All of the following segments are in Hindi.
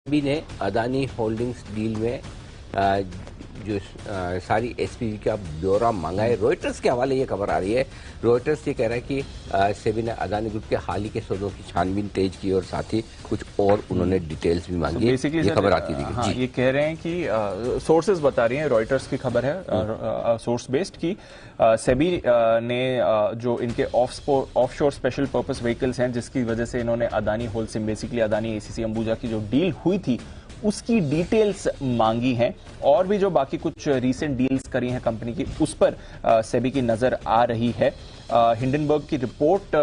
सेबी ने अदानी होल्डिंग्स डील में जो सारी एसपीवी का ब्यौरा मांगा है। रॉयटर्स के हवाले ये खबर आ रही है। रॉयटर्स ये कह रहा है कि सेबी ने अदानी ग्रुप के हाल ही के सौदों की छानबीन तेज की और साथ ही कुछ और उन्होंने डिटेल्स भी मांगी। ये खबर आती थी। हाँ, ये कह रहे हैं कि सोर्सेज बता रही हैं, रॉयटर्स की खबर है सोर्स बेस्ड की सेबी ने जो इनके ऑफशोर स्पेशल पर्पस व्हीकल्स हैं जिसकी वजह से इन्होंने Adani Holcim basically Adani ACC Ambuja की जो डील हुई थी उसकी डिटेल्स मांगी हैं और भी जो बाकी कुछ रीसेंट डील्स करी हैं कंपनी की उस पर सेबी की नजर आ रही है। हिंडनबर्ग की रिपोर्ट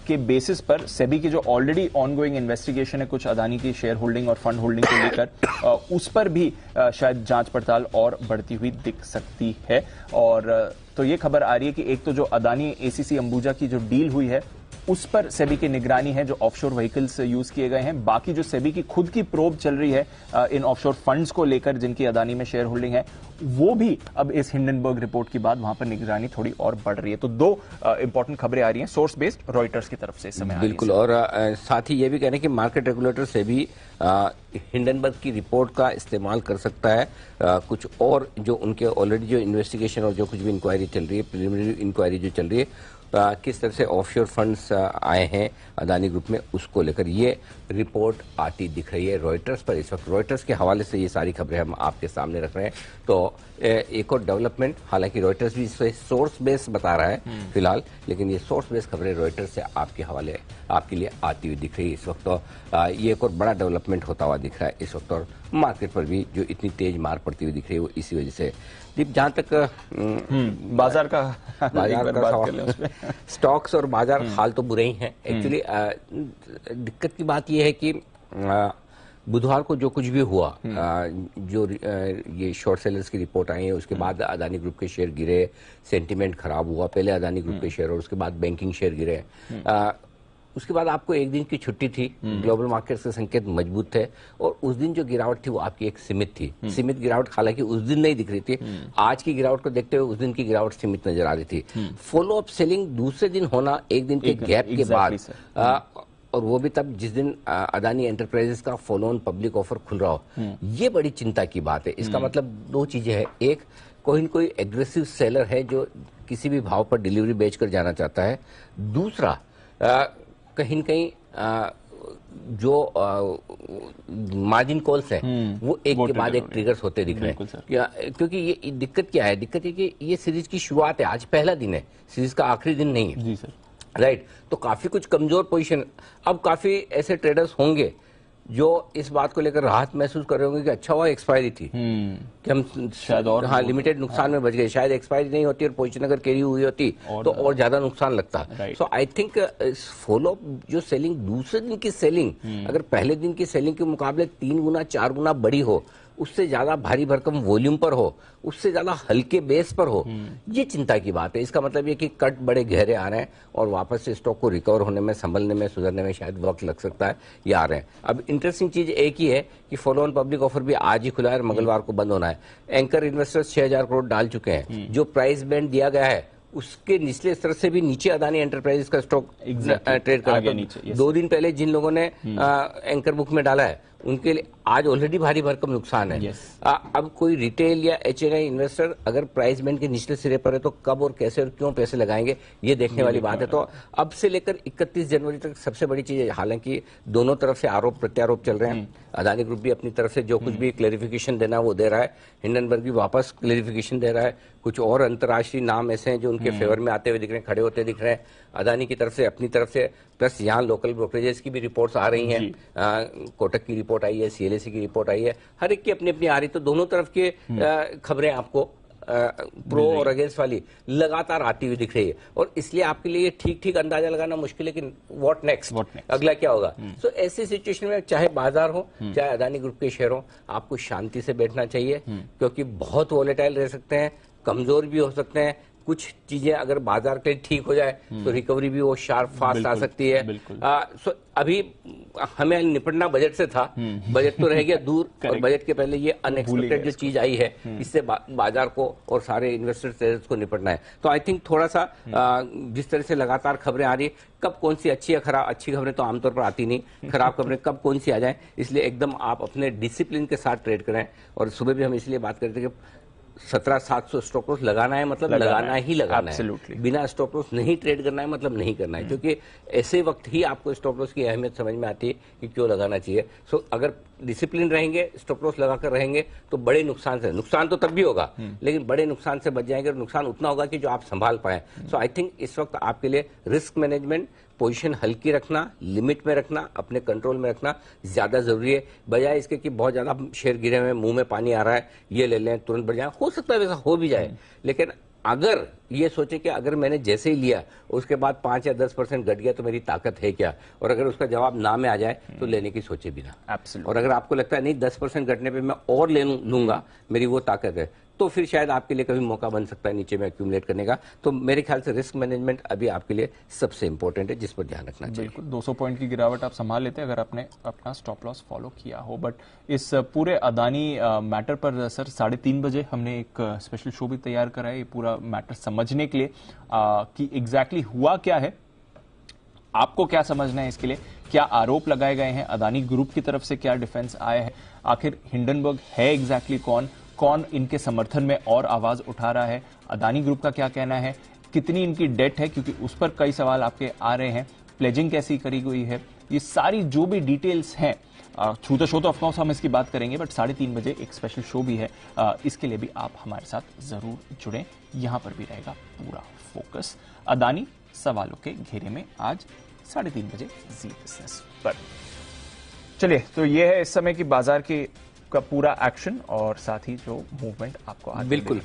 के बेसिस पर सेबी की जो ऑलरेडी ऑनगोइंग इन्वेस्टिगेशन है कुछ अदानी की शेयर होल्डिंग और फंड होल्डिंग को लेकर उस पर भी शायद जांच पड़ताल और बढ़ती हुई दिख सकती है। और तो ये खबर आ रही है कि एक तो जो अदानी एसीसी अंबुजा की जो डील हुई है उस पर सेबी की निगरानी है, जो ऑफशोर व्हीकल्स यूज किए गए हैं। बाकी जो सेबी की खुद की प्रोब चल रही है इन ऑफशोर फंड्स को लेकर जिनकी अदानी में शेयर होल्डिंग है, वो भी अब इस हिंडनबर्ग रिपोर्ट के बाद वहां पर निगरानी थोड़ी और बढ़ रही है। तो दो इंपॉर्टेंट खबरें आ रही हैं सोर्स बेस्ड रॉयटर्स की तरफ से इस समय। बिल्कुल, और साथ ही ये भी कह रहे हैं कि मार्केट रेगुलेटर से भी हिंडनबर्ग की रिपोर्ट का इस्तेमाल कर सकता है कुछ और जो उनके ऑलरेडी जो इन्वेस्टिगेशन और जो कुछ भी इंक्वायरी चल रही है, प्रिलिमिनरी इंक्वायरी जो चल रही है किस तरह से ऑफशोर फंड्स आए हैं अदानी ग्रुप में, उसको लेकर ये रिपोर्ट आती दिख रही है रॉयटर्स पर। इस वक्त रॉयटर्स के हवाले से ये सारी खबरें हम आपके सामने रख रहे हैं। तो एक और डेवलपमेंट, हालांकि रॉयटर्स भी इसे सोर्स बेस बता रहा है फिलहाल, लेकिन ये सोर्स बेस खबरें रॉयटर्स से आपके हवाले आपके लिए आती हुई दिख रही है इस वक्त। तो ये एक और बड़ा डेवलपमेंट होता हुआ दिख रहा है इस वक्त। और मार्केट पर भी जो इतनी तेज मार पड़ती हुई दिख रही है वो इसी वजह से। जहां तक बाजार का स्टॉक्स और बाजार हाल तो बुरे ही हैं एक्चुअली। दिक्कत की बात यह है कि बुधवार को जो कुछ भी हुआ, जो ये शॉर्ट सेलर्स की रिपोर्ट आई है उसके बाद अदानी ग्रुप के शेयर गिरे, सेंटीमेंट खराब हुआ। पहले अदानी ग्रुप के शेयर और उसके बाद बैंकिंग शेयर गिरे। उसके बाद आपको एक दिन की छुट्टी थी, ग्लोबल मार्केट्स के संकेत मजबूत थे और उस दिन जो गिरावट थी वो आपकी एक सीमित थी। सीमित गिरावट हालांकि उस दिन नहीं दिख रही थी। आज की गिरावट को देखते हुए उस दिन की गिरावट सीमित नजर आ रही थी। फॉलो अप सेलिंग दूसरे दिन होना एक दिन के गैप के बाद, और वो भी तब जिस दिन अदानी एंटरप्राइजेस का फॉलो ऑन पब्लिक ऑफर खुल रहा हो, ये बड़ी चिंता की बात है। इसका मतलब दो चीजें हैं, एक कोई न कोई एग्रेसिव सेलर है जो किसी भी भाव पर डिलीवरी बेचकर जाना चाहता है। दूसरा कहीं न कहीं जो मार्जिन कॉल्स हैं वो एक के बाद एक ट्रिगर्स होते दिख रहे हैं। क्योंकि ये दिक्कत क्या है, दिक्कत है कि ये सीरीज की शुरुआत है, आज पहला दिन है, सीरीज का आखिरी दिन नहीं है। जी सर, राइट। तो काफी कुछ कमजोर पोजीशन, अब काफी ऐसे ट्रेडर्स होंगे जो इस बात को लेकर राहत महसूस कर रहे होंगे कि अच्छा हुआ एक्सपायरी थी कि हम शायद और लिमिटेड नुकसान में बच गए। शायद एक्सपायरी नहीं होती और पोजीशन अगर कैरी हुई होती तो और ज्यादा नुकसान लगता। सो आई थिंक फॉलो जो सेलिंग, दूसरे दिन की सेलिंग अगर पहले दिन की सेलिंग के मुकाबले 3 गुना 4 गुना बड़ी हो, उससे ज्यादा भारी भरकम वॉल्यूम पर हो, उससे ज्यादा हल्के बेस पर हो, ये चिंता की बात है। इसका मतलब ये कि कट बड़े गहरे आ रहे हैं और वापस से स्टॉक को रिकवर होने में, संभलने में, सुधरने में शायद वक्त लग सकता है, ये आ रहे हैं। अब इंटरेस्टिंग चीज एक ही है कि फॉलो ऑन पब्लिक ऑफर भी आज ही खुला है और मंगलवार को बंद होना है। एंकर इन्वेस्टर्स 6000 करोड़ डाल चुके हैं। जो प्राइस बैंड दिया गया है उसके निचले स्तर से भी नीचे अदानी एंटरप्राइजेस का स्टॉक ट्रेड कर रहा है। 2 दिन पहले जिन लोगों ने एंकर बुक में डाला है उनके लिए आज ऑलरेडी भारी भरकम नुकसान है। अब कोई रिटेल या एचएनआई इन्वेस्टर अगर प्राइस बैंड के निचले सिरे पर है तो कब और कैसे और क्यों पैसे लगाएंगे, ये देखने वाली बात है। तो अब से लेकर 31 जनवरी तक सबसे बड़ी चीज है, हालांकि दोनों तरफ से आरोप प्रत्यारोप चल रहे हैं। अदानी ग्रुप भी अपनी तरफ से जो कुछ भी क्लेरिफिकेशन देना वो दे रहा है, हिंडनबर्ग भी वापस क्लेरिफिकेशन दे रहा है। कुछ और अंतर्राष्ट्रीय नाम ऐसे हैं जो उनके फेवर में आते हुए दिख रहे हैं, खड़े होते दिख रहे हैं अदानी की तरफ से, अपनी तरफ से। प्लस यहाँ लोकल ब्रोकरेजेस की भी रिपोर्ट्स आ रही हैं, कोटक की रिपोर्ट आई है, सीएलएसी की रिपोर्ट आई है, हर एक की अपनी अपनी आ रही। तो दोनों तरफ के खबरें आपको प्रो और अगेंस्ट वाली लगातार आती हुई दिख रही है और इसलिए आपके लिए ठीक ठीक अंदाजा लगाना मुश्किल है कि व्हाट नेक्स्ट, अगला क्या होगा। तो ऐसी सिचुएशन में चाहे बाजार हो चाहे अदानी ग्रुप के शेयर हो, आपको शांति से बैठना चाहिए क्योंकि बहुत वॉलेटाइल रह सकते हैं, कमजोर भी हो सकते हैं, कुछ चीजें अगर बाजार के लिए ठीक हो जाए तो रिकवरी भी वो शार्प फास्ट आ सकती है। सो अभी हमें निपटना बजट से था, बजट तो रह गया दूर, और बजट के पहले ये अनएक्सपेक्टेड जो चीज आई है, इससे बाजार को और सारे इन्वेस्टर्स को निपटना है। तो आई थिंक थोड़ा सा जिस तरह से लगातार खबरें आ रही, कब कौन सी अच्छी है खराब, अच्छी खबरें तो आमतौर पर आती नहीं, खराब खबरें कब कौन सी आ जाए, इसलिए एकदम आप अपने डिसिप्लिन के साथ ट्रेड करें। और सुबह भी हम इसलिए बात करते हैं कि 17,700 स्टॉप लॉस लगाना है मतलब लगाना ही लगाना है, बिना स्टॉप लॉस नहीं ट्रेड करना है मतलब नहीं करना है, क्योंकि ऐसे वक्त ही आपको स्टॉप लॉस की अहमियत समझ में आती है कि क्यों लगाना चाहिए। सो अगर डिसिप्लिन रहेंगे, स्टॉप लॉस लगाकर रहेंगे तो बड़े नुकसान से, नुकसान तो तब भी होगा लेकिन बड़े नुकसान से बच जाएंगे, और नुकसान उतना होगा कि जो आप संभाल पाए। सो आई थिंक इस वक्त आपके लिए रिस्क मैनेजमेंट, पोजीशन हल्की रखना, लिमिट में रखना, अपने कंट्रोल में रखना ज्यादा जरूरी है, बजाय इसके कि बहुत ज्यादा शेयर गिरे हुए, मुंह में पानी आ रहा है, ये ले लें तुरंत बढ़ जाए। हो सकता है वैसा हो भी जाए, लेकिन अगर ये सोचे कि अगर मैंने जैसे ही लिया उसके बाद 5 या 10% घट गया तो मेरी ताकत है क्या, और अगर उसका जवाब ना में आ जाए तो लेने की सोचे भी ना। और अगर आपको लगता है नहीं 10% घटने पे मैं और ले लूंगा, मेरी वो ताकत है, तो फिर शायद आपके लिए कभी मौका बन सकता है नीचे में एक्यूमुलेट करने का। तो मेरे ख्याल से रिस्क मैनेजमेंट अभी आपके लिए सबसे इंपॉर्टेंट है, जिस पर ध्यान रखना चाहिए। बिल्कुल 200 पॉइंट की गिरावट आप संभाल लेते अगर आपने अपना स्टॉप लॉस फॉलो किया हो। बट इस पूरे अदानी मैटर पर सर 3:30 बजे हमने एक स्पेशल शो भी तैयार करा है, ये पूरा मैटर समझने के लिए कि एग्जैक्टली हुआ क्या है, आपको क्या समझना है इसके लिए, क्या आरोप लगाए गए हैं, अदानी ग्रुप की तरफ से क्या डिफेंस आया है, आखिर हिंडनबर्ग है एग्जैक्टली कौन इनके समर्थन में और आवाज उठा रहा है, अदानी ग्रुप का क्या कहना है, कितनी इनकी डेट है, क्योंकि उस पर कई सवाल आपके आ रहे हैं, प्लेजिंग कैसी करी गई है, ये सारी जो भी डिटेल्स हैं थ्रू द शो तो ऑफकोर्स हम इसकी बात करेंगे, बट 3:30 बजे एक स्पेशल शो भी है, इसके लिए भी आप हमारे साथ जरूर जुड़ें। यहां पर भी रहेगा पूरा फोकस अदानी सवालों के घेरे में आज 3:30 बजे जी बिजनेस पर। चलिए, तो ये है इस समय की बाजार की का पूरा एक्शन और साथ ही जो मूवमेंट आपको आज बिल्कुल